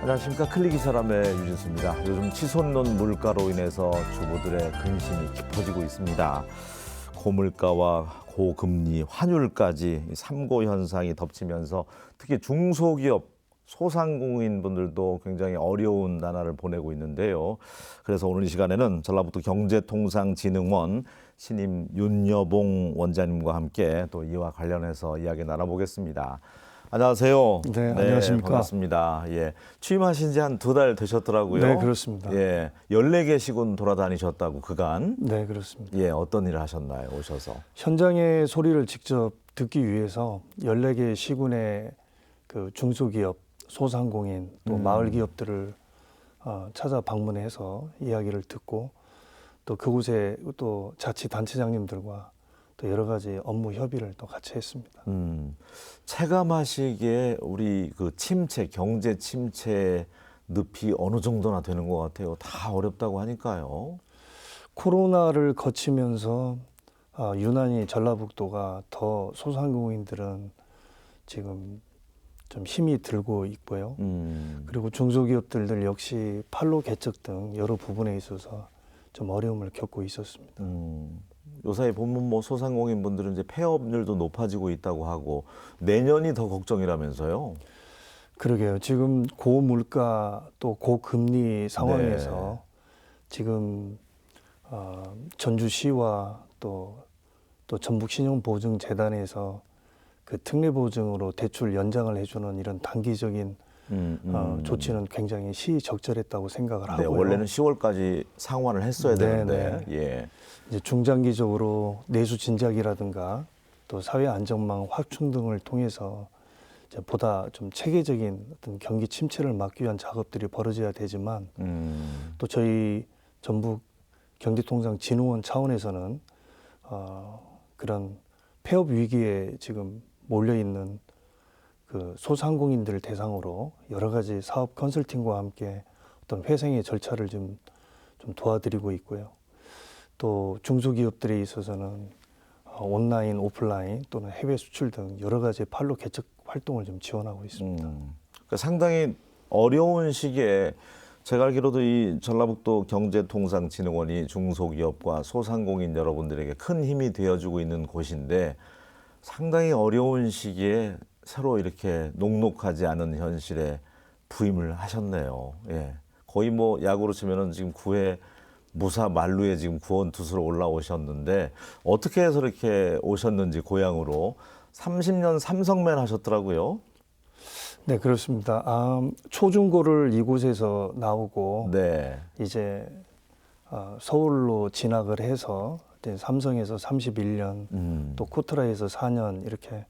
안녕하십니까. 클릭이사람의 유진수입니다. 요즘 치솟는 물가로 인해서 주부들의 근심이 깊어지고 있습니다. 고물가와 고금리, 환율까지 삼고 현상이 덮치면서 특히 중소기업, 소상공인분들도 굉장히 어려운 나날을 보내고 있는데요. 그래서 오늘 이 시간에는 전라북도 경제통상진흥원 신임 윤여봉 원장님과 함께 또 이와 관련해서 이야기 나눠보겠습니다. 안녕하세요. 네, 안녕하십니까. 반갑습니다. 예, 취임하신 지 한 2달 되셨더라고요. 네, 그렇습니다. 예, 14개 시군 돌아다니셨다고 그간. 네, 그렇습니다. 예, 어떤 일을 하셨나요, 오셔서? 현장의 소리를 직접 듣기 위해서 14개 시군의 그 중소기업, 소상공인, 또 마을 기업들을 찾아 방문해서 이야기를 듣고 또 그곳에 또 자치단체장님들과 또 여러 가지 업무 협의를 또 같이 했습니다. 체감하시기에 우리 그 침체, 경제 침체 늪이 어느 정도나 되는 것 같아요. 다 어렵다고 하니까요. 코로나를 거치면서 유난히 전라북도가 더 소상공인들은 지금 좀 힘이 들고 있고요. 그리고 중소기업들 역시 판로 개척 등 여러 부분에 있어서 좀 어려움을 겪고 있었습니다. 요사이 보면 뭐 소상공인 분들은 이제 폐업률도 높아지고 있다고 하고 내년이 더 걱정이라면서요. 그러게요. 지금 고물가 또 고금리 상황에서 지금 전주시와 또 전북신용보증재단에서 그 특례보증으로 대출 연장을 해주는 이런 단기적인 조치는 굉장히 시적절했다고 생각을 네, 하고요. 원래는 10월까지 상환을 했어야 되는데. 예. 이제 중장기적으로 내수 진작이라든가 또 사회 안전망 확충 등을 통해서 이제 보다 좀 체계적인 어떤 경기 침체를 막기 위한 작업들이 벌어져야 되지만 또 저희 전북 경제통상진흥원 차원에서는 그런 폐업 위기에 지금 몰려 있는 그 소상공인들을 대상으로 여러 가지 사업 컨설팅과 함께 어떤 회생의 절차를 좀 도와드리고 있고요. 또 중소기업들에 있어서는 온라인, 오프라인 또는 해외 수출 등 여러 가지 판로 개척 활동을 좀 지원하고 있습니다. 그러니까 상당히 어려운 시기에 제가 알기로도 이 전라북도 경제통상진흥원이 중소기업과 소상공인 여러분들에게 큰 힘이 되어주고 있는 곳인데 상당히 어려운 시기에 새로 이렇게 녹록하지 않은 현실에 부임을 하셨네요. 예. 거의 뭐 야구로 치면은 지금 9회 무사 만루에 지금 구원투수로 올라오셨는데 어떻게 해서 이렇게 오셨는지 고향으로 30년 삼성맨 하셨더라고요. 네, 그렇습니다. 초중고를 이곳에서 나오고 네. 이제 서울로 진학을 해서 이제 삼성에서 31년, 또 코트라에서 4년 이렇게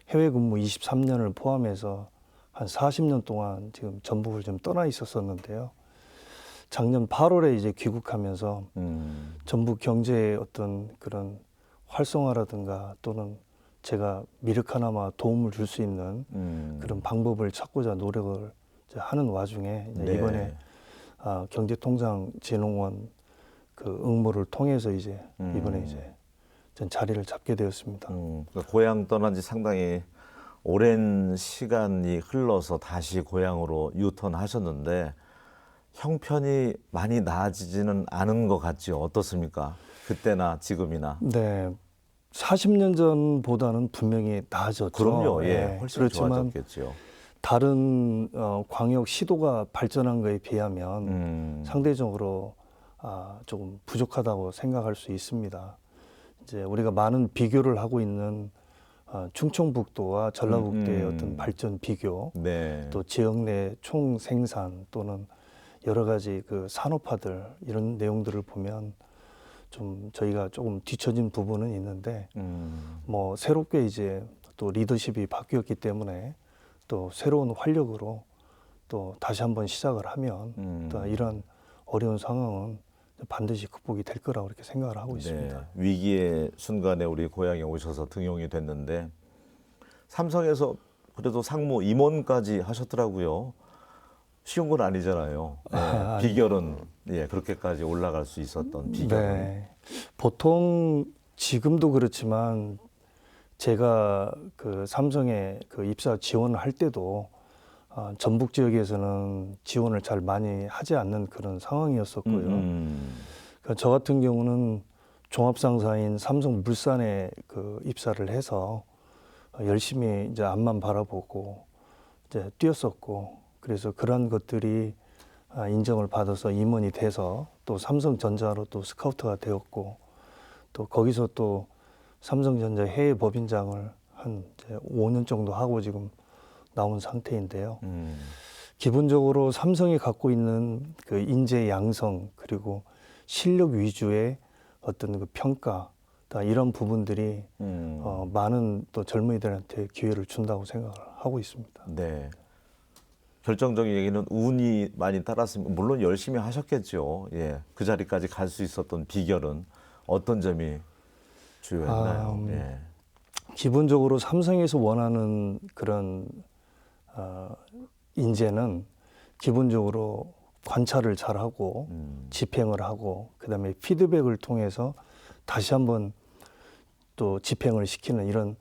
해외 근무 23년을 포함해서 한 40년 동안 지금 전북을 좀 떠나 있었었는데요. 작년 8월에 이제 귀국하면서 전북 경제의 어떤 그런 활성화라든가 또는 제가 미륵하나마 도움을 줄 수 있는 그런 방법을 찾고자 노력을 하는 와중에 이제 이번에 경제통상진흥원 그 응모를 통해서 이제 이번에 이제 전 자리를 잡게 되었습니다. 그러니까 고향 떠난 지 상당히 오랜 시간이 흘러서 다시 고향으로 유턴하셨는데 형편이 많이 나아지지는 않은 것 같지요. 어떻습니까? 그때나 지금이나. 네, 40년 전보다는 분명히 나아졌죠. 그럼요. 예, 네, 훨씬 그렇지만 좋아졌겠죠. 다른 광역 시도가 발전한 거에 비하면 상대적으로 조금 부족하다고 생각할 수 있습니다. 이제 우리가 많은 비교를 하고 있는 충청북도와 전라북도의 어떤 발전 비교, 네. 또 지역 내 총생산 또는 여러 가지 그 산업화들 이런 내용들을 보면 좀 저희가 조금 뒤처진 부분은 있는데 뭐 새롭게 이제 또 리더십이 바뀌었기 때문에 또 새로운 활력으로 또 다시 한번 시작을 하면 또 이런 어려운 상황은 반드시 극복이 될 거라고 이렇게 생각을 하고 있습니다. 네. 위기의 순간에 우리 고향에 오셔서 등용이 됐는데 삼성에서 그래도 상무 임원까지 하셨더라고요. 쉬운 건 아니잖아요. 네. 비결은 그렇게까지 올라갈 수 있었던 비결은. 네. 보통 지금도 그렇지만 제가 그 삼성에 그 입사 지원을 할 때도 전북 지역에서는 지원을 잘 많이 하지 않는 그런 상황이었었고요. 그러니까 저 같은 경우는 종합상사인 삼성물산에 그 입사를 해서 열심히 이제 앞만 바라보고 이제 뛰었었고, 그래서 그런 것들이 인정을 받아서 임원이 돼서 또 삼성전자로 또 스카우트가 되었고, 또 거기서 또 삼성전자 해외 법인장을 한 이제 5년 정도 하고 지금 나온 상태인데요. 기본적으로 삼성이 갖고 있는 그 인재 양성 그리고 실력 위주의 어떤 그 평가, 이런 부분들이 많은 또 젊은이들한테 기회를 준다고 생각을 하고 있습니다. 네. 결정적인 얘기는 운이 많이 따랐습니다. 물론 열심히 하셨겠죠. 예. 그 자리까지 갈 수 있었던 비결은 어떤 점이 주요했나요? 예. 기본적으로 삼성에서 원하는 그런 인재는 기본적으로 관찰을 잘하고 집행을 하고, 그다음에 피드백을 통해서 다시 한번 또 집행을 시키는 이런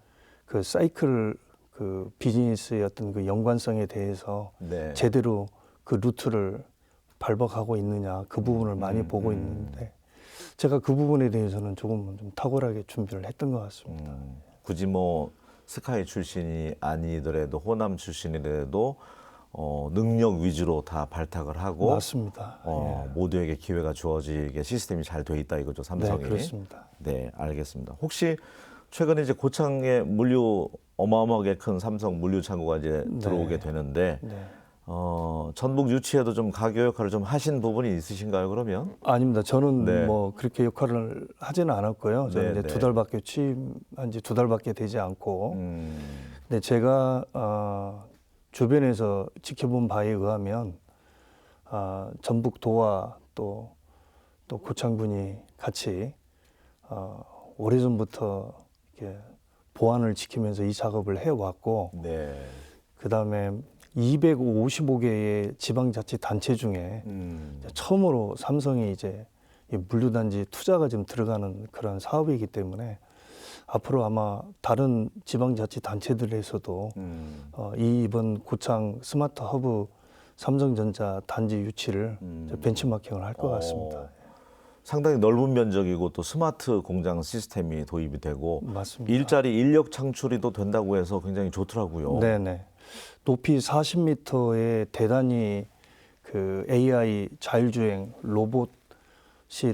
그 사이클, 그 비즈니스의 어떤 그 연관성에 대해서 네. 제대로 그 루트를 발박하고 있느냐, 그 부분을 많이 보고 있는데, 제가 그 부분에 대해서는 조금 좀 탁월하게 준비를 했던 것 같습니다. 굳이 뭐 스카이 출신이 아니더라도 호남 출신이라도 능력 위주로 다 발탁을 하고 맞습니다. 모두에게 기회가 주어지게 시스템이 잘 돼 있다 이거죠, 삼성이. 네, 그렇습니다. 네, 알겠습니다. 혹시 최근에 이제 고창에 물류 어마어마하게 큰 삼성 물류 창고가 이제 들어오게 되는데 네. 전북 유치에도 좀 가교 역할을 좀 하신 부분이 있으신가요, 그러면? 아닙니다. 저는 네. 뭐 그렇게 역할을 하지는 않았고요. 저는 네, 이제 네. 2달밖에 취임한 지 2달밖에 되지 않고, 근데 제가 주변에서 지켜본 바에 의하면 전북도와 또 고창군이 같이 오래전부터 이렇게 보안을 지키면서 이 작업을 해왔고, 네. 그 다음에 255개의 지방자치단체 중에 처음으로 삼성이 이제 이 물류단지 투자가 좀 들어가는 그런 사업이기 때문에 앞으로 아마 다른 지방자치단체들에서도 이번 고창 스마트 허브 삼성전자 단지 유치를 벤치마킹을 할 것 같습니다. 상당히 넓은 면적이고 또 스마트 공장 시스템이 도입이 되고 맞습니다. 일자리 인력 창출이 또 된다고 해서 굉장히 좋더라고요. 네네. 높이 40m의 대단히 그 AI 자율주행 로봇이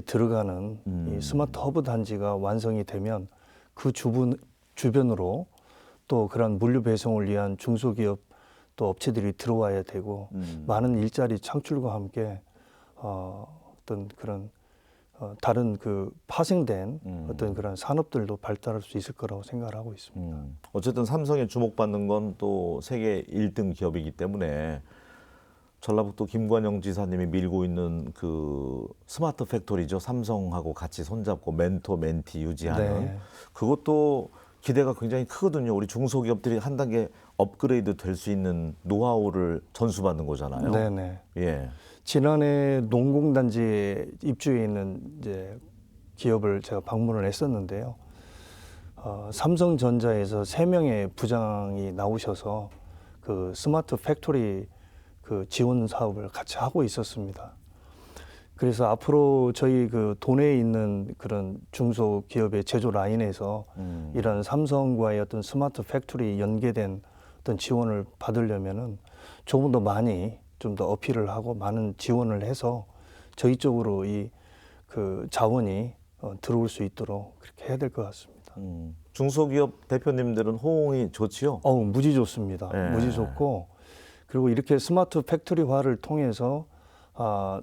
들어가는 이 스마트 허브 단지가 완성이 되면 그 주변으로 또 그런 물류 배송을 위한 중소기업 또 업체들이 들어와야 되고 많은 일자리 창출과 함께 어떤 그런 다른 그 파생된 어떤 그런 산업들도 발달할 수 있을 거라고 생각을 하고 있습니다. 어쨌든 삼성에 주목받는 건 또 세계 1등 기업이기 때문에 전라북도 김관영 지사님이 밀고 있는 그 스마트 팩토리죠. 삼성하고 같이 손잡고 멘토 멘티 유지하는 네. 그것도 기대가 굉장히 크거든요. 우리 중소기업들이 한 단계 업그레이드 될 수 있는 노하우를 전수받는 거잖아요. 네네. 예. 지난해 농공단지에 입주해 있는 이제 기업을 제가 방문을 했었는데요. 삼성전자에서 3명의 부장이 나오셔서 그 스마트 팩토리 그 지원 사업을 같이 하고 있었습니다. 그래서 앞으로 저희 그 도내에 있는 그런 중소기업의 제조 라인에서 이런 삼성과의 어떤 스마트 팩토리 연계된 어떤 지원을 받으려면은 조금 더 많이 좀 더 어필을 하고 많은 지원을 해서 저희 쪽으로 이 그 자원이 들어올 수 있도록 그렇게 해야 될 것 같습니다. 중소기업 대표님들은 호응이 좋지요? 무지 좋습니다. 예. 무지 좋고, 그리고 이렇게 스마트 팩토리화를 통해서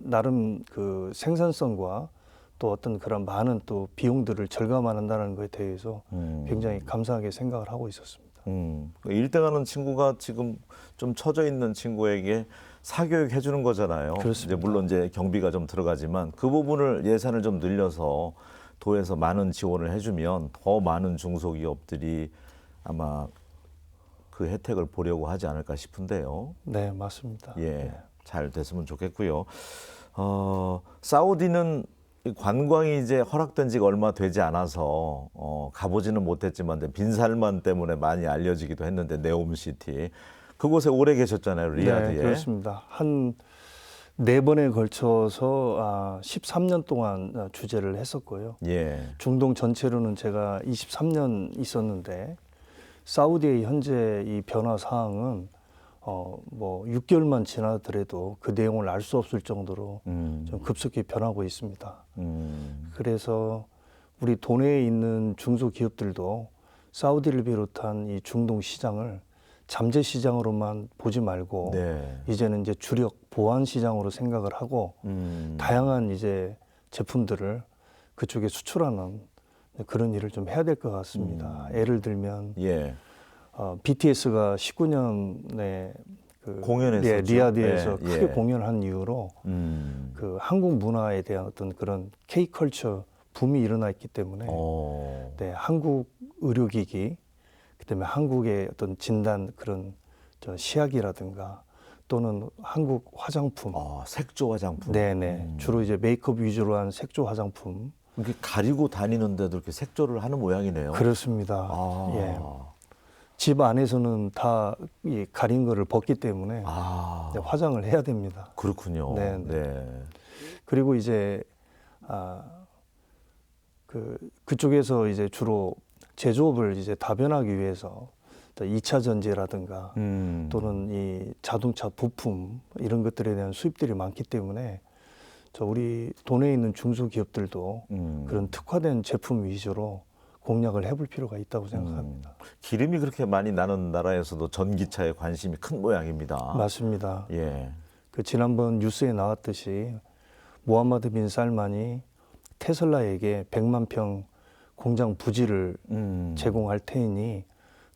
나름 그 생산성과 또 어떤 그런 많은 또 비용들을 절감한다는 것에 대해서 굉장히 감사하게 생각을 하고 있었습니다. 1등하는 친구가 지금 좀 처져 있는 친구에게 사교육 해주는 거잖아요. 그렇습니다. 이제 물론 이제 경비가 좀 들어가지만 그 부분을 예산을 좀 늘려서 도에서 많은 지원을 해주면 더 많은 중소기업들이 아마 그 혜택을 보려고 하지 않을까 싶은데요. 네, 맞습니다. 예, 잘 됐으면 좋겠고요. 사우디는 관광이 이제 허락된 지가 얼마 되지 않아서 가보지는 못했지만 빈살만 때문에 많이 알려지기도 했는데 네옴시티 그곳에 오래 계셨잖아요, 리야드에. 네, 그렇습니다. 한 4번에 걸쳐서 13년 동안 주재를 했었고요. 예. 중동 전체로는 제가 23년 있었는데 사우디의 현재 이 변화 사항은 뭐 6개월만 지나더라도 그 내용을 알 수 없을 정도로 좀 급속히 변하고 있습니다. 그래서 우리 도내에 있는 중소기업들도 사우디를 비롯한 이 중동 시장을 잠재 시장으로만 보지 말고 네. 이제는 이제 주력 보안 시장으로 생각을 하고 다양한 이제 제품들을 그쪽에 수출하는 그런 일을 좀 해야 될 것 같습니다. 예를 들면 예. BTS가 19년에 그 공연했었죠. 리야드에서 예, 크게 예. 공연한 이후로 그 한국 문화에 대한 어떤 그런 K-컬처 붐이 일어나 있기 때문에 네, 한국 의료기기 그다음에 한국의 어떤 진단 그런 시약이라든가 또는 한국 화장품, 색조 화장품. 네네 주로 이제 메이크업 위주로 한 색조 화장품 이렇게 가리고 다니는데도 이렇게 색조를 하는 모양이네요. 그렇습니다. 아. 예. 집 안에서는 다 이 가린 거를 벗기 때문에 아. 네, 화장을 해야 됩니다. 그렇군요. 네, 네. 그리고 이제 그쪽에서 이제 주로 제조업을 이제 다변하기 위해서 2차 전지라든가 또는 이 자동차 부품 이런 것들에 대한 수입들이 많기 때문에 우리 도내에 있는 중소기업들도 그런 특화된 제품 위주로 공략을 해볼 필요가 있다고 생각합니다. 기름이 그렇게 많이 나는 나라에서도 전기차에 관심이 큰 모양입니다. 맞습니다. 예. 그 지난번 뉴스에 나왔듯이 모하마드 빈 살만이 테슬라에게 100만 평 공장 부지를 제공할 테니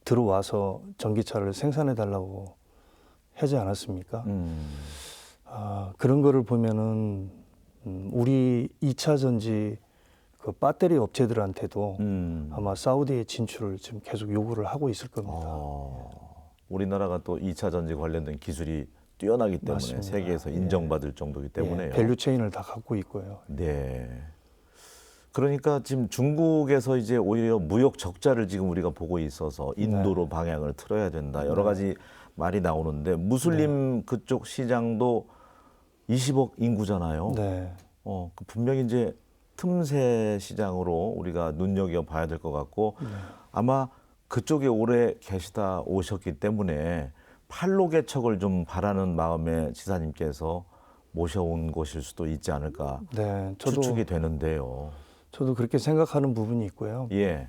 들어와서 전기차를 생산해 달라고 하지 않았습니까? 그런 거를 보면은 우리 2차 전지 그 배터리 업체들한테도 아마 사우디의 진출을 지금 계속 요구를 하고 있을 겁니다. 우리나라가 또 2차 전지 관련된 기술이 뛰어나기 때문에 맞습니다. 세계에서 인정받을 정도이기 때문에요. 밸류 체인을 다 갖고 있고요. 네. 그러니까 지금 중국에서 이제 오히려 무역 적자를 지금 우리가 보고 있어서 인도로 방향을 틀어야 된다. 여러 가지 말이 나오는데 무슬림 그쪽 시장도 20억 인구잖아요. 네. 그 분명히 이제 틈새 시장으로 우리가 눈여겨봐야 될 것 같고 아마 그쪽에 오래 계시다 오셨기 때문에 팔로 개척을 좀 바라는 마음에 지사님께서 모셔온 곳일 수도 있지 않을까 네, 추측이 되는데요. 저도 그렇게 생각하는 부분이 있고요. 예.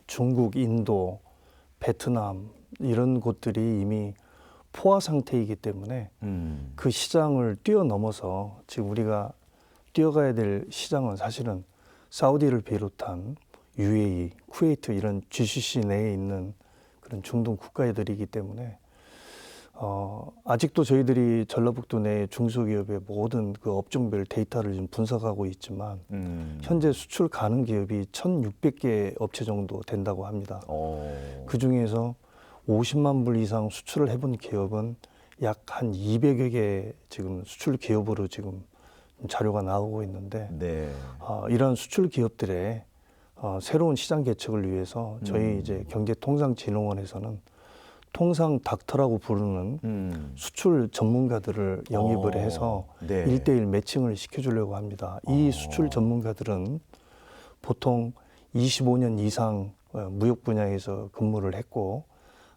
중국, 인도, 베트남 이런 곳들이 이미 포화 상태이기 때문에 그 시장을 뛰어넘어서 지금 우리가 뛰어가야 될 시장은 사실은 사우디를 비롯한 UAE, 쿠웨이트 이런 GCC 내에 있는 그런 중동 국가들이기 때문에 아직도 저희들이 전라북도 내 중소기업의 모든 그 업종별 데이터를 좀 분석하고 있지만 현재 수출 가능 기업이 1,600개 업체 정도 된다고 합니다. 그 중에서 50만 불 이상 수출을 해본 기업은 약 한 200여 개 지금 수출 기업으로 지금 자료가 나오고 있는데 네. 이러한 수출 기업들의 새로운 시장 개척을 위해서 저희 이제 경제통상진흥원에서는 통상 닥터라고 부르는 수출 전문가들을 영입을 해서 네. 1대1 매칭을 시켜주려고 합니다. 이 수출 전문가들은 보통 25년 이상 무역 분야에서 근무를 했고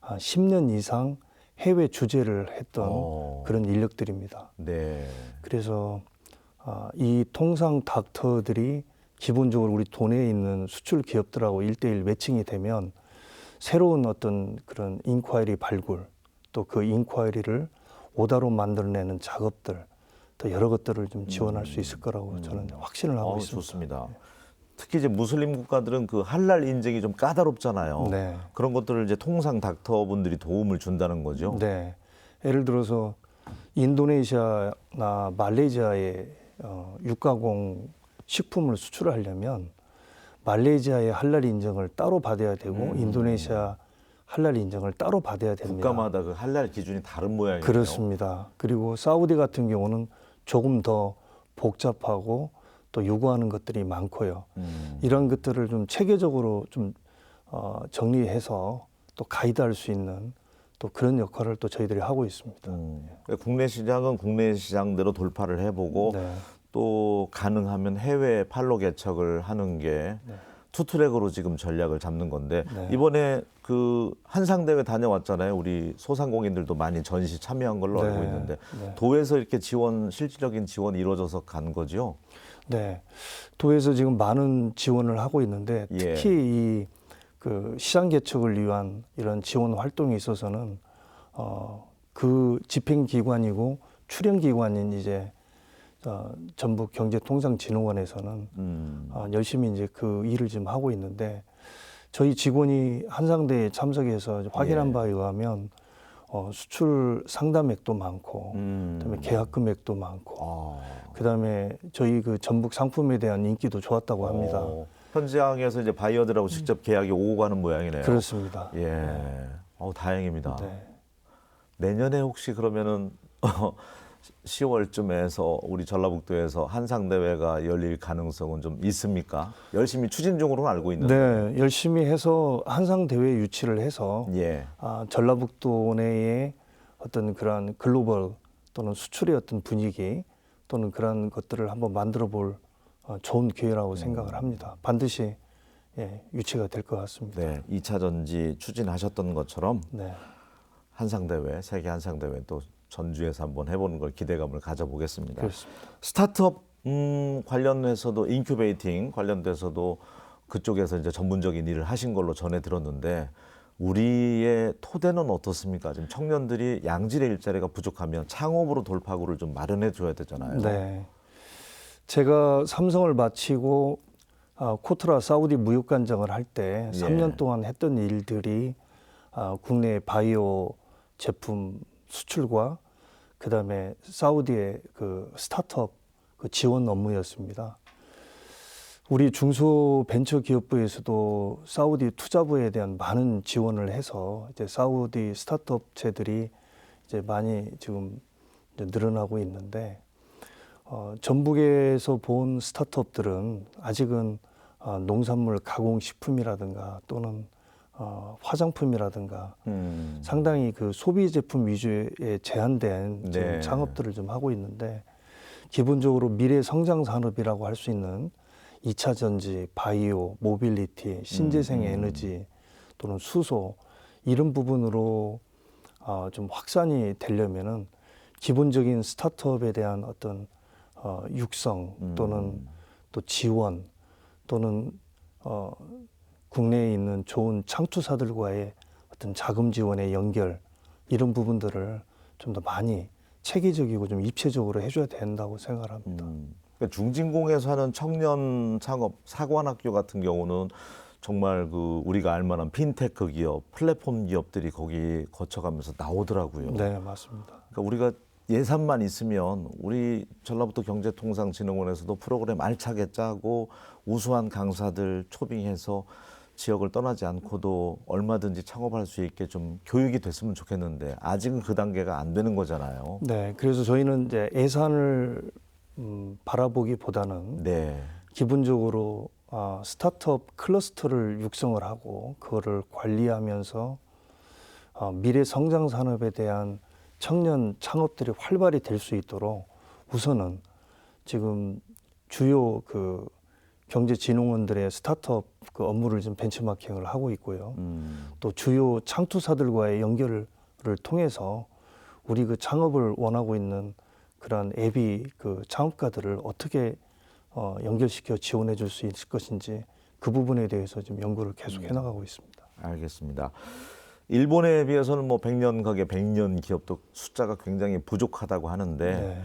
10년 이상 해외 주재를 했던 그런 인력들입니다. 네. 그래서 이 통상 닥터들이 기본적으로 우리 도내에 있는 수출 기업들하고 1대1 매칭이 되면 새로운 어떤 그런 인콰이리 발굴 또 그 인콰이리를 오다로 만들어내는 작업들 또 여러 것들을 좀 지원할 수 있을 거라고 저는 확신을 하고 있습니다. 좋습니다. 특히 이제 무슬림 국가들은 그 할랄 인증이 좀 까다롭잖아요. 네. 그런 것들을 이제 통상 닥터분들이 도움을 준다는 거죠. 네. 예를 들어서 인도네시아나 말레이시아에 육가공 식품을 수출하려면 말레이시아의 할랄 인증을 따로 받아야 되고 인도네시아 할랄 인증을 따로 받아야 됩니다. 국가마다 그 할랄 기준이 다른 모양이에요. 그렇습니다. 그리고 사우디 같은 경우는 조금 더 복잡하고 또 요구하는 것들이 많고요. 이런 것들을 좀 체계적으로 좀 정리해서 또 가이드할 수 있는 또 그런 역할을 또 저희들이 하고 있습니다. 그러니까 국내 시장은 국내 시장대로 돌파를 해보고 네. 또 가능하면 해외 판로 개척을 하는 게 투트랙으로 지금 전략을 잡는 건데 네. 이번에 그 한상대회 다녀왔잖아요. 우리 소상공인들도 많이 전시 참여한 걸로 네. 알고 있는데 네. 도에서 이렇게 지원, 실질적인 지원이 이루어져서 간 거죠? 네. 도에서 지금 많은 지원을 하고 있는데 예. 특히 이 그 시장 개척을 위한 이런 지원 활동에 있어서는 그 집행 기관이고 출연 기관인 이제 전북 경제통상진흥원에서는 열심히 이제 그 일을 지금 하고 있는데 저희 직원이 한상대에 참석해서 확인한 예. 바에 의하면 수출 상담액도 많고 그다음에 계약 금액도 많고 아. 그다음에 저희 그 전북 상품에 대한 인기도 좋았다고 합니다. 현장에서 이제 바이어들하고 직접 계약이 오고 가는 모양이네요. 그렇습니다. 예. 다행입니다. 네. 내년에 혹시 그러면은 10월쯤에서 우리 전라북도에서 한상대회가 열릴 가능성은 좀 있습니까? 열심히 추진 중으로는 알고 있는데. 네, 열심히 해서 한상 대회 유치를 해서 예. 전라북도 내에 어떤 그러한 글로벌 또는 수출의 어떤 분위기 또는 그런 것들을 한번 만들어 볼 좋은 기회라고 생각을 합니다. 반드시 유치가 될 것 같습니다. 네. 2차 전지 추진하셨던 것처럼 네. 한상대회, 세계 한상대회 또 전주에서 한번 해보는 걸 기대감을 가져보겠습니다. 그렇습니다. 스타트업 관련해서도 인큐베이팅 관련돼서도 그쪽에서 이제 전문적인 일을 하신 걸로 전해 들었는데 우리의 토대는 어떻습니까? 지금 청년들이 양질의 일자리가 부족하면 창업으로 돌파구를 좀 마련해 줘야 되잖아요. 네. 제가 삼성을 마치고 코트라 사우디 무역관장을 할 때 3년 동안 했던 일들이 국내 바이오 제품 수출과 그다음에 사우디의 그 스타트업 그 지원 업무였습니다. 우리 중소벤처기업부에서도 사우디 투자부에 대한 많은 지원을 해서 이제 사우디 스타트업체들이 이제 많이 지금 이제 늘어나고 있는데 전북에서 본 스타트업들은 아직은 농산물 가공식품이라든가 또는 화장품이라든가 상당히 그 소비 제품 위주에 제한된 지금 네. 창업들을 좀 하고 있는데 기본적으로 미래 성장 산업이라고 할 수 있는 2차 전지, 바이오, 모빌리티, 신재생 에너지 또는 수소 이런 부분으로 좀 확산이 되려면은 기본적인 스타트업에 대한 어떤 육성 또는 또 지원 또는 국내에 있는 좋은 창투사들과의 어떤 자금 지원의 연결 이런 부분들을 좀 더 많이 체계적이고 좀 입체적으로 해줘야 된다고 생각합니다. 그러니까 중진공에서 하는 청년 창업 사관학교 같은 경우는 정말 그 우리가 알만한 핀테크 기업, 플랫폼 기업들이 거기 거쳐가면서 나오더라고요. 네, 맞습니다. 그러니까 우리가 예산만 있으면 우리 전라북도 경제통상진흥원에서도 프로그램 알차게 짜고 우수한 강사들 초빙해서 지역을 떠나지 않고도 얼마든지 창업할 수 있게 좀 교육이 됐으면 좋겠는데 아직은 그 단계가 안 되는 거잖아요. 네, 그래서 저희는 이제 예산을 바라보기보다는 네. 기본적으로 스타트업 클러스터를 육성을 하고 그거를 관리하면서 미래 성장 산업에 대한 청년 창업들이 활발히 될 수 있도록 우선은 지금 주요 그 경제진흥원들의 스타트업 그 업무를 좀 벤치마킹을 하고 있고요. 또 주요 창투사들과의 연결을 통해서 우리 그 창업을 원하고 있는 그런 앱이 그 창업가들을 어떻게 연결시켜 지원해 줄 수 있을 것인지 그 부분에 대해서 지금 연구를 계속 해나가고 있습니다. 알겠습니다. 일본에 비해서는 뭐 100년 가게 100년 기업도 숫자가 굉장히 부족하다고 하는데 네.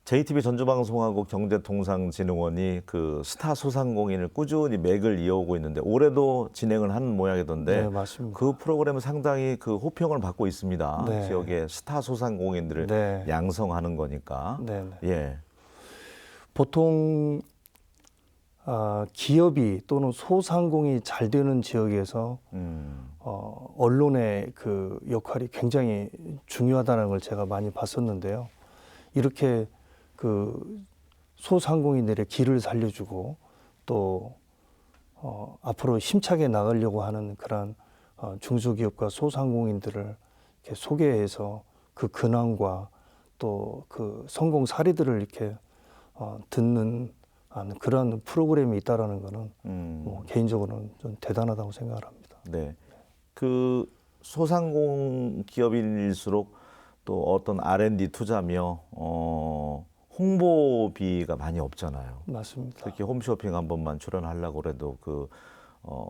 JTB 전주방송하고 경제통상진흥원이 그 스타 소상공인을 꾸준히 맥을 이어오고 있는데 올해도 진행을 하는 모양이던데 네, 맞습니다. 그 프로그램은 상당히 그 호평을 받고 있습니다. 네. 지역의 스타 소상공인들을 네. 양성하는 거니까. 네, 네. 예. 보통 기업이 또는 소상공이 잘 되는 지역에서 언론의 그 역할이 굉장히 중요하다는 걸 제가 많이 봤었는데요. 이렇게 그 소상공인들의 길을 살려주고 또 앞으로 힘차게 나가려고 하는 그런 중소기업과 소상공인들을 이렇게 소개해서 그 근황과 또 그 성공 사례들을 이렇게 듣는 그런 프로그램이 있다라는 거는 뭐 개인적으로는 좀 대단하다고 생각을 합니다. 네. 그 소상공 기업인일수록 또 어떤 R&D 투자며 홍보비가 많이 없잖아요. 맞습니다. 특히 홈쇼핑 한 번만 출연하려고 그래도 그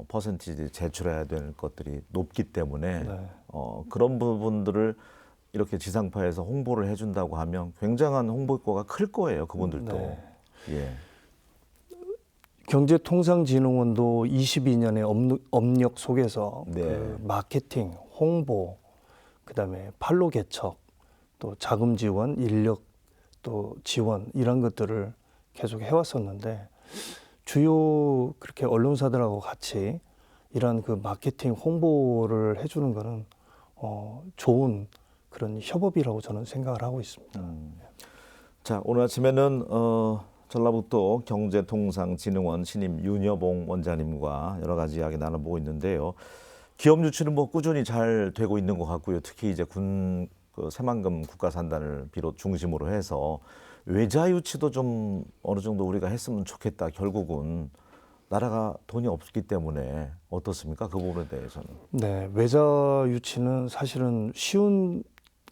퍼센티지 제출해야 되는 것들이 높기 때문에 네. 그런 부분들을 이렇게 지상파에서 홍보를 해준다고 하면 굉장한 홍보 효과가 클 거예요. 그분들도. 네. 예. 경제통상진흥원도 22년의 업력 속에서 네. 그 마케팅, 홍보, 그다음에 판로 개척, 또 자금 지원, 인력 또 지원 이런 것들을 계속 해왔었는데 주요 그렇게 언론사들하고 같이 이런 그 마케팅 홍보를 해주는 거는 좋은 그런 협업이라고 저는 생각을 하고 있습니다. 자, 오늘 아침에는 전라북도 경제통상진흥원 신임 윤여봉 원장님과 여러 가지 이야기 나눠보고 있는데요. 기업 유치는 뭐 꾸준히 잘 되고 있는 것 같고요. 특히 이제 그 새만금 국가산단을 비롯 중심으로 해서 외자 유치도 좀 어느 정도 우리가 했으면 좋겠다. 결국은 나라가 돈이 없기 때문에 어떻습니까? 그 부분에 대해서는. 네, 외자 유치는 사실은 쉬운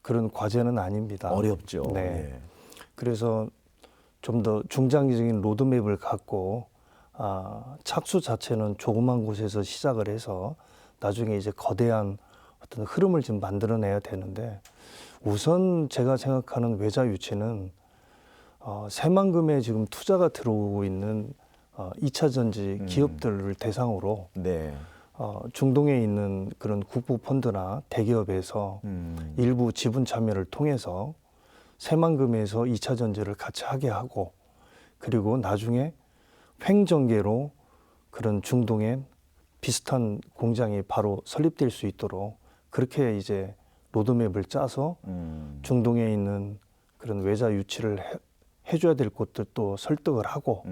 그런 과제는 아닙니다. 어렵죠. 네. 예. 그래서 좀 더 중장기적인 로드맵을 갖고 착수 자체는 조그만 곳에서 시작을 해서 나중에 이제 거대한 어떤 흐름을 좀 만들어내야 되는데 우선 제가 생각하는 외자 유치는 새만금에 지금 투자가 들어오고 있는 2차 전지 기업들을 대상으로 네. 중동에 있는 그런 국부 펀드나 대기업에서 일부 지분 참여를 통해서 새만금에서 2차 전지를 같이 하게 하고 그리고 나중에 횡전계로 그런 중동에 비슷한 공장이 바로 설립될 수 있도록 그렇게 이제 로드맵을 짜서 중동에 있는 그런 외자 유치를 해줘야 될 곳들도 설득을 하고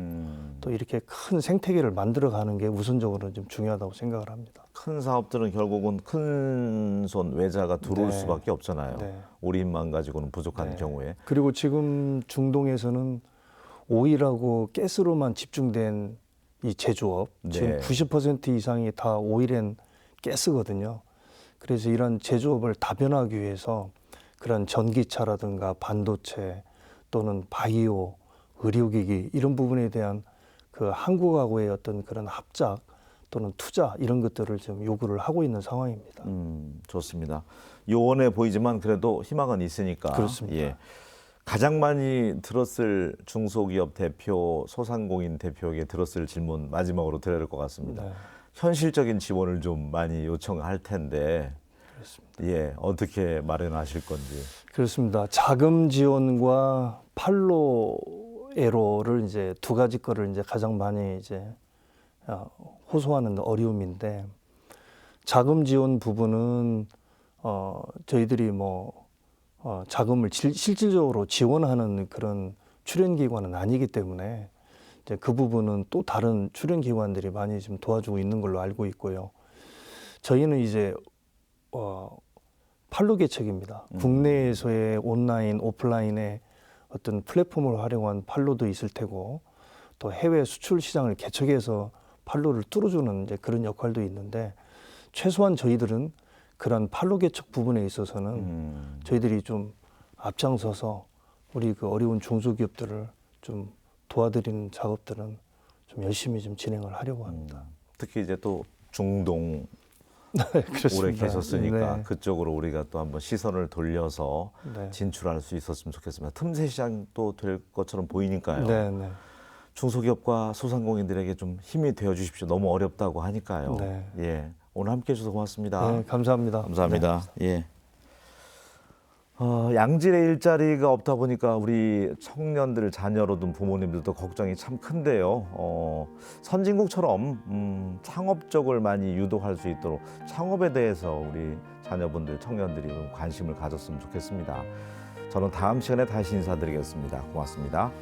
또 이렇게 큰 생태계를 만들어가는 게 우선적으로 좀 중요하다고 생각을 합니다. 큰 사업들은 결국은 큰 손 외자가 들어올 네. 수밖에 없잖아요. 네. 우리 힘만 가지고는 부족한 네. 경우에. 그리고 지금 중동에서는 오일하고 가스로만 집중된 이 제조업 지금 네. 90% 이상이 다 오일앤 가스거든요. 그래서 이런 제조업을 다변화하기 위해서 그런 전기차라든가 반도체 또는 바이오, 의료기기 이런 부분에 대한 그 한국하고의 어떤 그런 합작 또는 투자 이런 것들을 좀 요구를 하고 있는 상황입니다. 좋습니다. 요원해 보이지만 그래도 희망은 있으니까. 그렇습니다. 예. 가장 많이 들었을 중소기업 대표, 소상공인 대표에게 들었을 질문 마지막으로 드려야 될 것 같습니다. 네. 현실적인 지원을 좀 많이 요청할 텐데, 그렇습니다. 예, 어떻게 마련하실 건지. 그렇습니다. 자금 지원과 판로애로를 이제 두 가지 거를 이제 가장 많이 이제 호소하는 어려움인데 자금 지원 부분은 저희들이 뭐 자금을 실질적으로 지원하는 그런 출연기관은 아니기 때문에 이제 그 부분은 또 다른 출연기관들이 많이 지금 도와주고 있는 걸로 알고 있고요. 저희는 이제 판로 개척입니다. 국내에서의 온라인, 오프라인의 어떤 플랫폼을 활용한 판로도 있을 테고 또 해외 수출 시장을 개척해서 판로를 뚫어주는 이제 그런 역할도 있는데 최소한 저희들은 그런 판로 개척 부분에 있어서는 저희들이 좀 앞장서서 우리 그 어려운 중소기업들을 좀 도와드리는 작업들은 좀 열심히 좀 진행을 하려고 합니다. 특히 이제 또 중동 그렇습니다. 오래 계셨으니까 네. 그쪽으로 우리가 또 한번 시선을 돌려서 네. 진출할 수 있었으면 좋겠습니다. 틈새 시장도 될 것처럼 보이니까요. 네, 네. 중소기업과 소상공인들에게 좀 힘이 되어 주십시오. 너무 어렵다고 하니까요. 네. 예, 오늘 함께 해주셔서 고맙습니다. 네, 감사합니다. 감사합니다. 예. 양질의 일자리가 없다 보니까 우리 청년들 자녀로 둔 부모님들도 걱정이 참 큰데요. 선진국처럼 창업적을 많이 유도할 수 있도록 창업에 대해서 우리 자녀분들, 청년들이 좀 관심을 가졌으면 좋겠습니다. 저는 다음 시간에 다시 인사드리겠습니다. 고맙습니다.